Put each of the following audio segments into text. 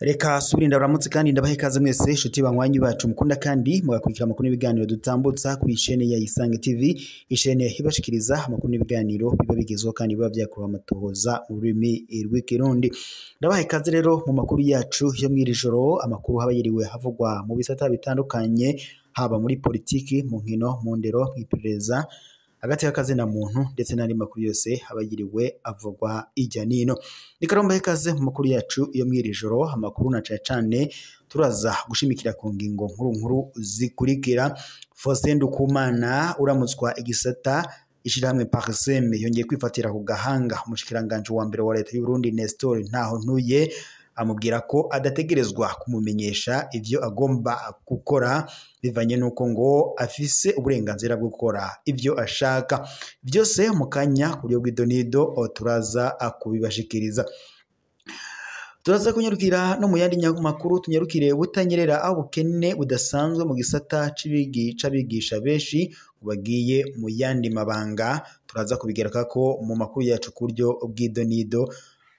Reka subirinda baramutse kandi ndabahe ikaze mwese inshuti banywanyi bacu mukunda kandi mugakurikira amakuru n'ibiganiro dutambutsa kuri chaîne ya Isange TV, ishene ibashikiriza amakuru n'ibiganiro biba bigezweho kandi biba byakuruwe amatohoza mu rurimi rw'ikirundi. Ndabahe ikaze rero mu makuru yacu yo mw'iri joro, amakuru haba yiriwe havugwa mu bisata bitandukanye, haba muri politiki, mu nkino, mu ndero, mw'iperereza, hagati y'akazi na muntu ndetse n'andi makuru yose abagiriwe avugwa ijya nino. Nikaromba ikaze mu makuru yacu yo mw'iri joro, amakuru na cane turaza gushimikira ku ngingo nkuru zikurikira. Faustin Ndikumana uramutswa igisata ishirahamwe Parsem yongeye kwifatira ku gahanga umushikiranganje wa mbere wa leta y'u Burundi Nestor Ntahontuye, amubwira ko adategerezwa kumumenyesha ivyo agomba gukora bivanye nuko ngo afise uburenganzira bwo gukora ivyo ashaka. Byose mu kanya ku buryo bw'idonido turaza kubibashikiriza. Turaza kunyarukira no mu yandi makuru, tunyarukire butanyerera aho bukene budasanzwe mu gisata c'abigisha benshi bagiye mu yandi mabanga. Turaza kubigereka ko mu makuru yacu ku buryo bw'idonido,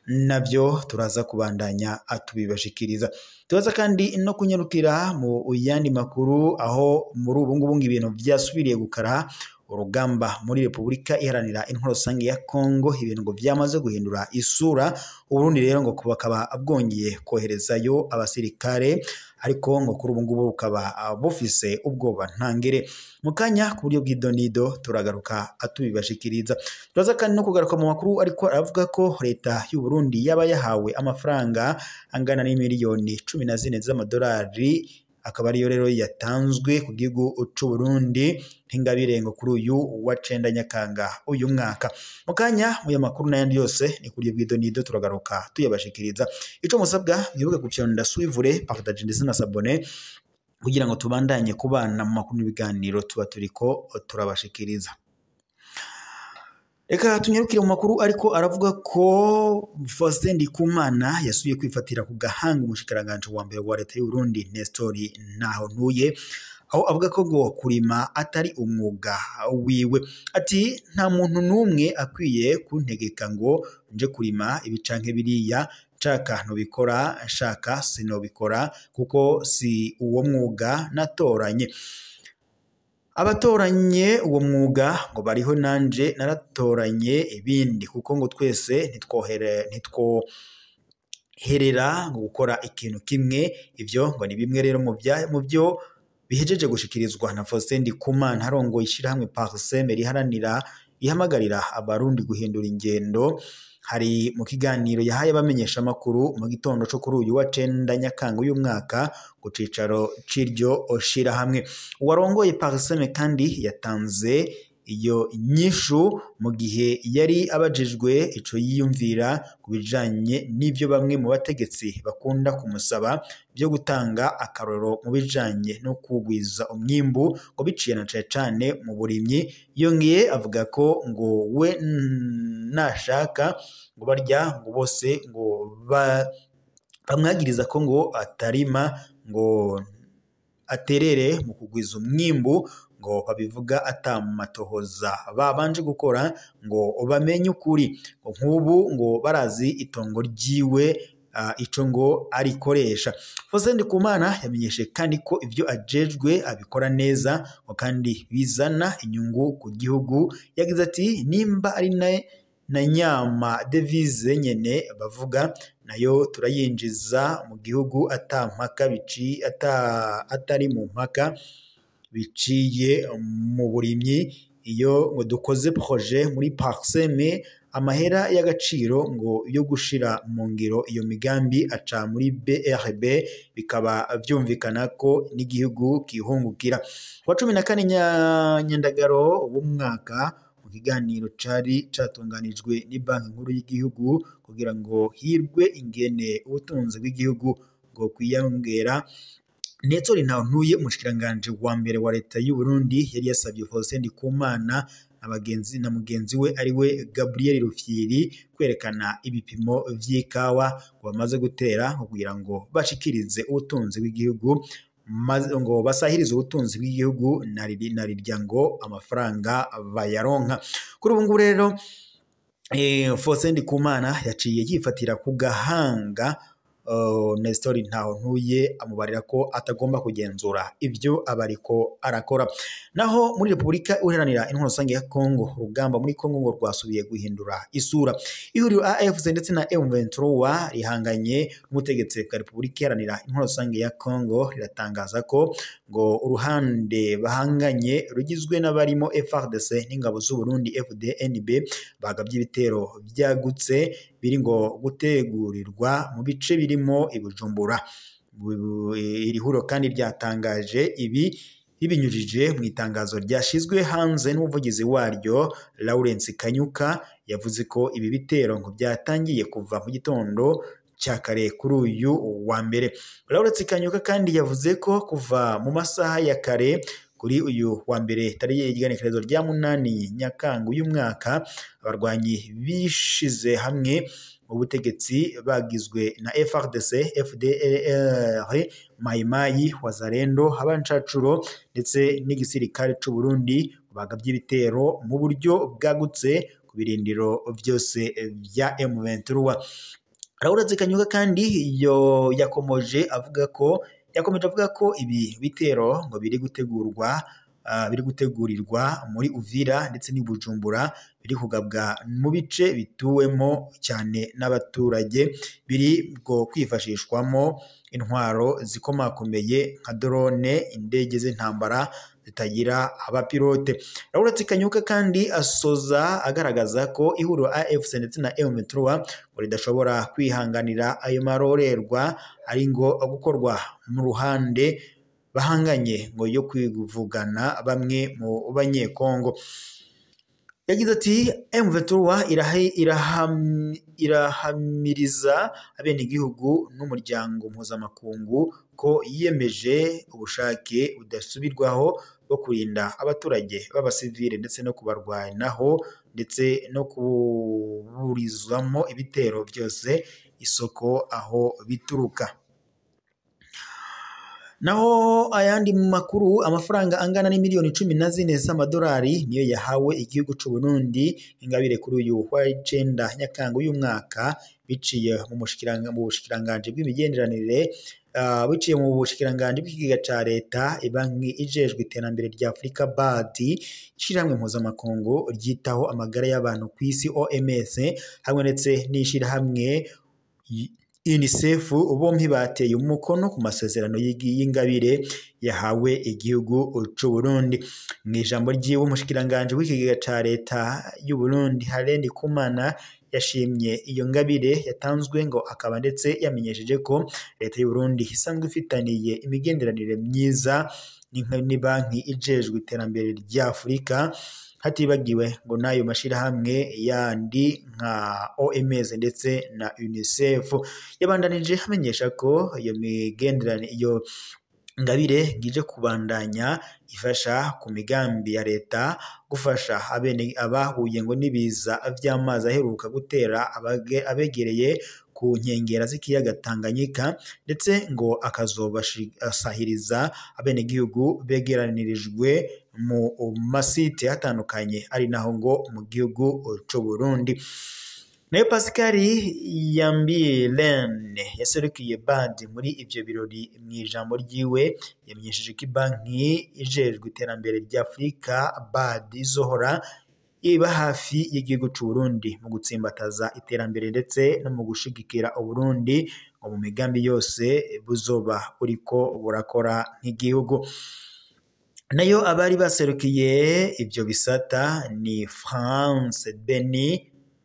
navyo turaza kubandanya atubibashikiriza. Turaza kandi no kunyarukira mu yandi makuru aho muri ubu ngubu ibintu byasubiriye gukara urugamba muri Repubulika Iharanira Intwaro Rusange ya Kongo, ibintu ngo byamaze guhindura isura. Uburundi rero ngo bakaba bwongeye koherezayo abasirikare, ariko ngo kuri ubu ngubu bukaba bufise ubwoba ntangere. Mu kanya ku buryo bw'idonido turagaruka atubibashikiriza. Turaza kandi no kugaruka mu makuru ariko aravuga ko leta y'u Burundi yaba yahawe amafaranga angana n'imiliyoni 14 z'amadolari, akaba ariyo rero yatanzwe ku gihugu c'u Burundi nk'ingabirengo kuri uyu wa 9 Nyakanga uyu mwaka. Mu kanya mu makuru n'ayandi yose ni kuri bw'idonido turagaruka tuyabashikiriza. Ico musabwa mwibuke gupyonda suivre, partage ndetse na s'abonner kugira ngo tubandanye kubana mu makuru n'ibiganiro tuba turiko turabashikiriza. Reka tunyarukire mu makuru ariko aravuga ko Faustin Ndikumana yasubiye kwifatira ku gahanga umushikiranganje wa mbere wa leta y'u Burundi Nestor Ntahontuye, aho avuga ko ngo kurima atari umwuga wiwe. Ati nta muntu numwe akwiye kuntegeka ngo nje kurima ibicanke biriya, nshaka ntubikora, nshaka sinobikora kuko si uwo mwuga natoranye. Abatoranye uwo mwuga ngo bariho, nanje naratoranye ibindi, kuko ngo twese ntitwoherera ngo gukora ikintu kimwe. Ivyo ngo ni bimwe rero mu byo bihejeje gushikirizwa na Faustin Ndikumana harongoye ishirahamwe Parsem ihamagarira abarundi guhindura ingendo. Hari mu kiganiro yahaye abamenyesha amakuru mu gitondo cyo kuri uyu wa 9 Nyakanga uyu mwaka ku cicaro c'iryo shirahamwe. Uwarongoye Parsem kandi yatanze iyo nyishu mu gihe yari abajijwe ico yiyumvira kubijanye n'ivyo bamwe mu bategetsi bakunda kumusaba byo gutanga akaroro mu bijanye no kugwiza umwimbu ngo biciye na cane mu burimyi. Yongeye avuga ko ngo we nashaka ngo barya ngo bose ngo bamwagiriza ko ngo atarima ngo aterere mu kugwiza umwimbu, ngo babivuga atamatohoza babanje gukora ngo bamenye ukuri. Nk'ubu ngo barazi itongo ryiwe ico ngo arikoresha. Faustin Ndikumana yamenyeshe kandi ko ivyo ajejwe abikora neza kandi bizana inyungu ku gihugu. Yagize ati nimba ari na nyama devise nyene bavuga nayo turayinjiza mu gihugu atampaka atari mu mpaka biciye mu burimyi. Iyo ngo dukoze projet muri Parsem, amahera y'agaciro ngo yo gushira mu ngiro iyo migambi aca muri BRB, bikaba vyumvikana ko n'igihugu kihungukira. Wa 14 Nyandagaro w'umwaka mu kiganiro cari catunganijwe ni Banki Nkuru y'Igihugu kugira ngo hirwe ingene ubutunzi bw'igihugu ngo kwiyongera, Nestor Ntahontuye umushikiranganje wa mbere wa leta y'u Burundi yari yasabye Faustin Ndikumana na mugenzi we ari we Gabriel Rufyiri kwerekana ibipimo vy'ikawa bamaze gutera kugira ngo bashikirize ubutunzi bw'igihugu ngo basahirize ubutunzi bw'igihugu narirya ngo amafaranga bayaronka. Kuri ubu ngubu rero Faustin Ndikumana yaciye yifatira ku gahanga Nestor Ntahontuye amubarira ko atagomba kugenzura ibyo abariko arakora. Naho muri Repubulika Iharanira Intwaro Rusange ya Kongo, urugamba muri Kongo ngo rwasubiye guhindura isura. Ihuriro AFC ndetse na M23 rihanganye n'ubutegetsi bwa Repubulika Iharanira Intwaro Rusange ya Kongo riratangaza ko ngo uruhande bahanganye rugizwe n'abarimo FARDC n'ingabo z'u Burundi FDNB bagabye ibitero byagutse biri ngo gutegurirwa mu bice birimo ibujumbura. Iri huriro kandi ryatangaje ibi bibinyujije mu itangazo ryashizwe hanze n'umuvugizi waryo Lawrence Kanyuka. Yavuze ko ibi bitero ngo byatangiye kuva mu gitondo cya kare kuri uyu wa mbere. Lawrence Kanyuka kandi yavuze ko kuva mu masaha ya kare kuri uyu wa mbere tariki y'igenekerezo rya 8 Nyakanga uyu mwaka, abarwanyi bishize hamwe mu butegetsi bagizwe na FARDC, FDLR, Mayimayi, Wazalendo, Abancacuro ndetse n'igisirikare c'u Burundi bagabye ibitero mu buryo bwagutse ku birindiro byose bya M23. Lawrence Kanyuka kandi yakomeje avuga ko ibi bitero ngo biri gutegurirwa muri Uvira ndetse n'Ibujumbura, biri kugabwa mu bice bituwemo cyane n'abaturage, biri bwo kwifashishwamo intwaro zikomakomeye nka drone, indege z'intambara zitagira abapilote. Lawrence Kanyuka kandi asoza agaragaza ko ihuriro AFC ndetse na M23 ridashobora kwihanganira ayo marorerwa ari ngo gukorwa mu ruhande bahanganye ngo yo kwivugana bamwe mu banyekongo. Yagize ati M23 irahamiriza abenegihugu n'umuryango mpuzamakungu ko yiyemeje ubushake budasubirwaho bwo kurinda abaturage b'abasivile ndetse no kubarwanaho ndetse no kuburizwamo ibitero byose isoko aho bituruka. Naho ayandi makuru, amafaranga angana n'imiliyoni 14 z'amadolari niyo yahawe igihugu c'u Burundi ingabire kuri uyu wa 9 Nyakanga uyu mwaka, biciye mu bushikiranganje bw'imigenderanire biciye mu bushikiranganje bw'ikigega ca leta, ibanki ijejwe iterambere rya Afrika BAD, ishiramwe mpuzamakungu ryitaho amagara y'abantu ku isi OMS, hamwe ndetse n'ishirahamwe UNICEF, bombi bateye umukono ku masezerano y'ingabire yahawe igihugu c'u Burundi. Mu ijambo ryiwe umushikiranganje w'ikigega ca leta y'u Burundi Alain Ndikumana yashimye iyo ngabire yatanzwe, ngo akaba ndetse yamenyesheje ko leta y'u Burundi isanzwe ifitaniye imigenderanire myiza ni banki ijejwe iterambere rya Afrika, hatibagiwe ngo nayo mashirahamwe yandi nka OMS ndetse na UNICEF. Yabandanije amenyesha ko iyo ngabire ngije kubandanya ifasha ku migambi ya leta gufasha abahuye ngo nibiza vy'amazi aheruka gutera abegereye ku nkengera z'ikiyaga Tanganyika, ndetse ngo akazobasahiriza abenegihugu begeranirijwe mu masite atandukanye ari naho ngo mu gihugu c'u Burundi. Nayo Pascal Yambilene yaserukiye BAD muri ivyo birori mu ijambo ryiwe yamenyesheje ko banki ijejwe iterambere rya Afrika BAD izohora iba hafi y'igihugu c'u Burundi mu gutsimbataza iterambere ndetse no mu gushigikira Uburundi ngo mu migambi yose buzoba buriko burakora nk'igihugu. Nayo abari baserukiye ivyo bisata ni France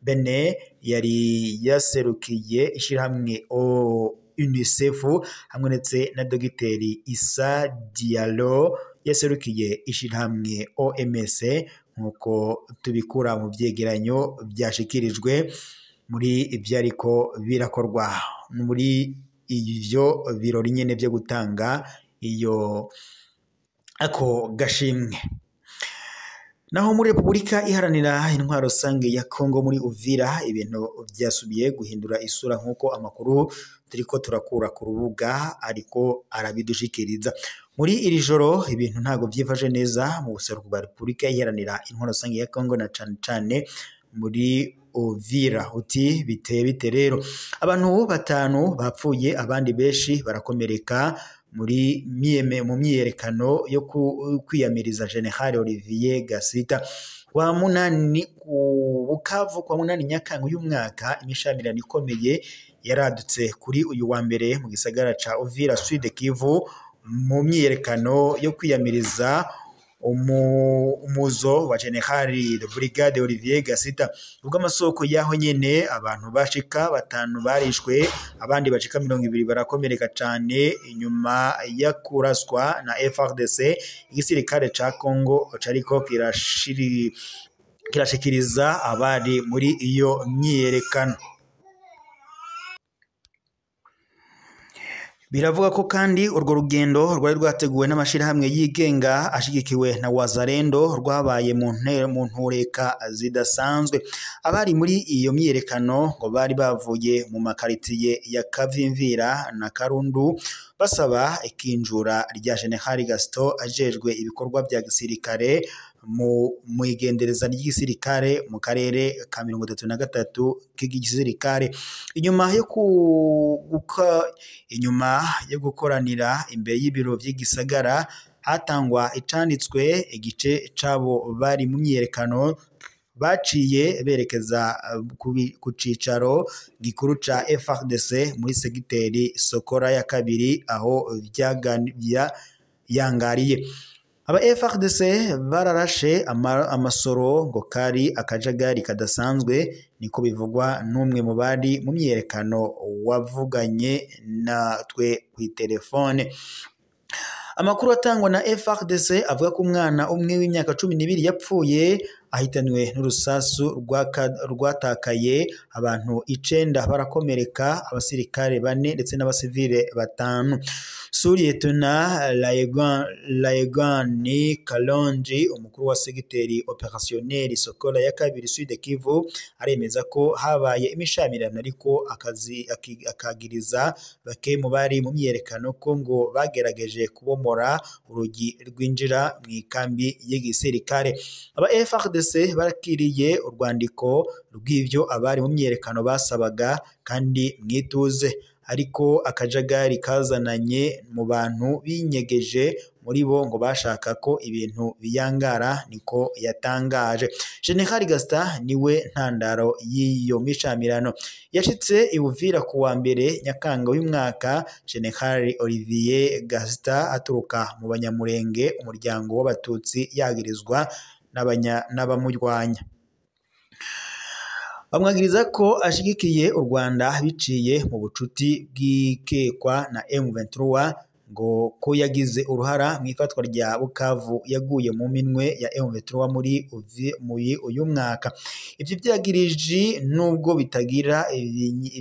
Bene yari yaserukiye ishirahamwe UNICEF, hamwe ndetse na Dogiteri Issa Diallo yaserukiye ishirahamwe OMS, nkuko tubikura mu vyegeranyo byashikirijwe muri ivyariko birakorwa muri ivyo birori nyene byo gutanga ako gashimwe. Naho muri Repubulika iharanira intwaro rusange ya Kongo muri Uvira ibintu byasubiye guhindura isura nkuko amakuru turiko turakura ku rubuga ariko arabidushikiriza. Muri iri joro ibintu ntago byifashe neza mu buseruko bwa Repubulika iharanira intwaro rusange ya Kongo na cane muri Uvira. Uti biteye bite rero? Abantu batanu bapfuye abandi benshi barakomereka muri mu myiyerekano yo kwiyamiriza General Olivier Gasita wa munani ku Bukavu kwa munani Nyakanga uyu mwaka. Imishamirano ikomeye yaradutse kuri uyu wa mbere mu gisagara ca Uvira Sud Kivu mu myiyerekano yo kwiyamiriza umuzo wa General de Brigade Olivier Gasita. Ubwo amasoko yaho nyene abantu bashika batanu barishwe abandi bashika 20 barakomereka cane inyuma ya kuraswa na FARDC. Igisirikare ca Kongo cariko kirashikiriza abari muri iyo myiyerekano. Biravuga ko kandi urwo rugendo rwari rwateguwe n'amashirahamwe yigenga ashigikiwe na Wazalendo rwabaye mu ntureka zidasanzwe. Abari muri iyo myiyerekano ngo bari bavuye mu makaritiye ya Kavimvira na Karundu basaba ikinjura rya General Gaston ajejwe ibikorwa bya gisirikare mu igendereza ry'igisirikare mu karere ka 33 k'igisirikare. Inyuma yo gukoranira imbere y'ibiro by'igisagara hatangwa icanditswe igice cabo bari mu myiyerekano baciye berekeza ku cicaro gikuru ca FARDC muri segiteri Sokora ya kabiri aho yangariye. Aba FARDC bararashe amasoro ngo kari akajagari kadasanzwe, niko bivugwa n'umwe mu bari mu myiyerekano wavuganye natwe ku telefone. Amakuru atangwa na FARDC avuga ko umwana umwe w'imyaka 12 yapfuye ahitanwe n'urusasu rwatakaye, abantu 9 barakomereka, abasirikare 4 ndetse n'abasivile 5. Sulietona Laegani Kalonji, umukuru wa segiteri operationnel Sokola ya kabiri Sud Kivu, aremeza ko habaye imishamirano ariko akagiriza bake mu bari mu myiyerekano ko ngo bagerageje kubomora urugi rwinjira mu ikambi y'igisirikare. Aba FARDC barakiriye urwandiko rw'ivyo abari mu myiyerekano basabaga kandi mwituze, ariko akajagari kazananye mu bantu binyegeje muri bo ngo bashaka ko ibintu biyangara, niko yatangaje. General Gaston niwe ntandaro y'iyo mishamirano. Yashitse Uvira ku wa mbere Nyakanga uyu mwaka. General Olivier Gaston aturuka mu Banyamurenge, umuryango w'abatutsi, yagirizwa n'abamurwanya. Bamwagiriza ko ashigikiye u Rwanda biciye mu bucuti bw'ikekwa na M23, ngo ko yagize uruhara mu ifatwa rya Bukavu yaguye mu minwe ya M23 muri uyu mwaka. Ibyo byagirije nubwo bitagira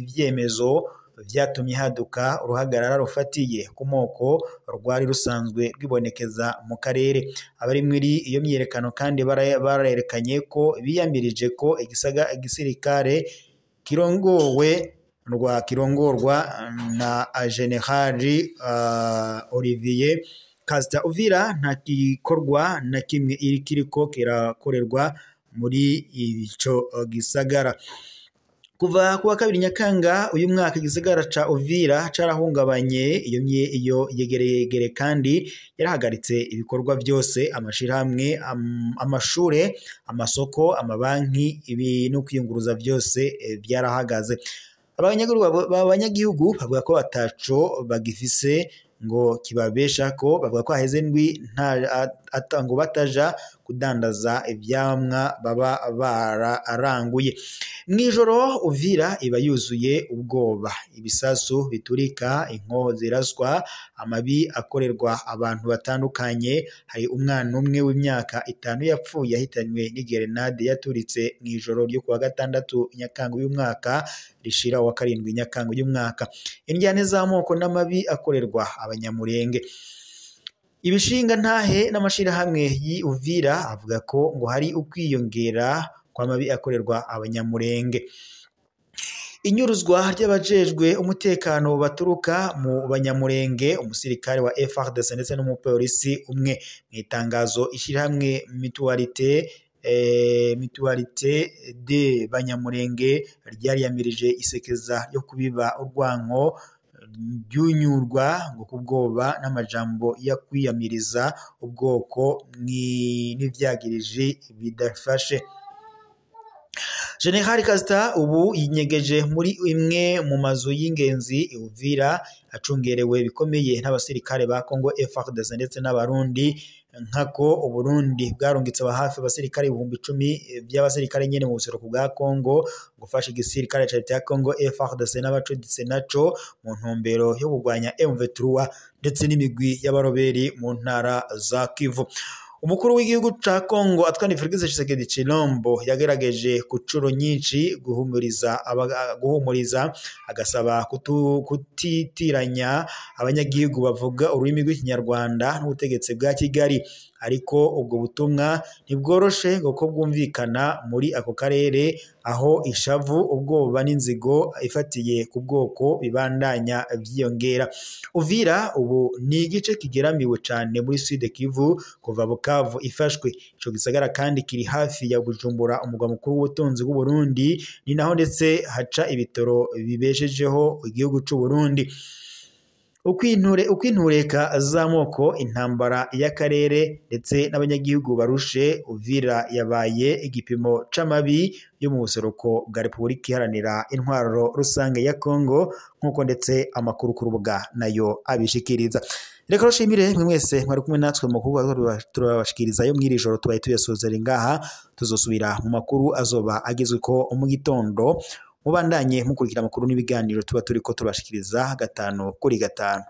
ibyemezo vyatumye haduka uruhagarara rufatiye ku moko rwari rusanzwe rwibonekeza mu karere. Abari muri iyo myiyerekano kandi barerekanye ko biyamirije ko igisirikare kirongorwa na General Olivier Gaston. Uvira nta gikorwa na kimwe kiriko kirakorerwa muri ico gisagara. Kuva kuwa 2 Nyakanga uyu mwaka igisagara ca Uvira carahungabanye. Iyo yegeregere kandi yarahagaritse ibikorwa byose, amashirahamwe, amashure, amasoko, amabanki, ibintu kwiyunguruza byose byarahagaze. Abanyagihugu bavuga ko ataco bagifise ngo kibabesha ko, bavuga ko haheze ndwi ngo bataja kudandaza ivyamwa baba bararanguye. Mwijoro Uvira iba yuzuye ubwoba, ibisasu biturika, inkoho ziraswa, amabi akorerwa abantu batandukanye. Hari umwana umwe w'imyaka 5 yapfuye yahitanywe n'igerenade yaturitse mwijoro ryo kuwa 6 Nyakanga uyu mwaka rishira wa 7 Nyakanga uyu mwaka. Indyane z'amoko n'amabi akorerwa Abanyamurenge. ibishinga ntahe n'amashirahamwe yi Uvira avuga ko ngo hari ukwiyongera kw'amabi akorerwa abanyamurenge. Inyuruzwa ry'abajejwe umutekano baturuka mu banyamurenge, umusirikare wa FARDC ndetse n'umupolisi umwe. Mw'itangazo ishirahamwe Mutualité de Banyamurenge ryariyamirije isekeza ryo kubiba urwanko ryunyurwa ngo kubwoba n'amajambo ya kwiyamiriza ubwoko n'ivyagirije bidafashe. General Kasita ubu yinyegeje muri imwe mu mazu y'ingenzi Uvira acungerewe bikomeye n'abasirikare ba Congo FARDC ndetse n'abarundi, nkako Uburundi bwarungitse hafi abasirikare 10,000 by'abasirikare nyene mu buseruko bwa Congo gufasha igisirikare ca leta ya Congo FARDC n'abacuditse naco mu ntumbero yo kugwanya M23 ndetse n'imigwi y'abaroberi mu ntara za Kivu. Umukuru w'igihugu ca Congo Antoine Félix Tshisekedi Tshilombo yagerageje kucuro nyinshi guhumuriza agasaba kutitiranya abanyagihugu bavuga ururimi rw'ikinyarwanda n'ubutegetsi bwa Kigali, ariko ubwo butumwa ntibworoshe ngo ko bwumvikana muri ako karere aho ishavu, ubwoba n'inzigo ifatiye ku bwoko bibandanya vyiyongera. Uvira ubu ni igice kigeramiwe cane muri Sud Kivu kuva Bukavu ifashwe. Ico gisagara kandi kiri hafi ya Bujumbura, umugwa mukuru w'ubutunzi bw'u Burundi, ni naho ndetse haca ibitoro bibeshejeho igihugu c'u Burundi. Ukwintureka z'amoko, intambara y'akarere ndetse n'abanyagihugu barushe, Uvira yabaye igipimo c'amabi yo mu buseruko bwa Repubulika Iharanira Intwaro Rusange ya Congo, nk'uko ndetse amakuru ku rubuga nayo abishikiriza. Reka roshimire mwe mwese mwari kumwe natwe mu makuru turabashikiriza yo mw'iri joro, tubaye tuyasozera ngaha. Tuzosubira mu makuru azoba agezweko mu gitondo. Mubandanye mukurikira amakuru n'ibiganiro tuba turiko turabashikiriza 5 kuri 5.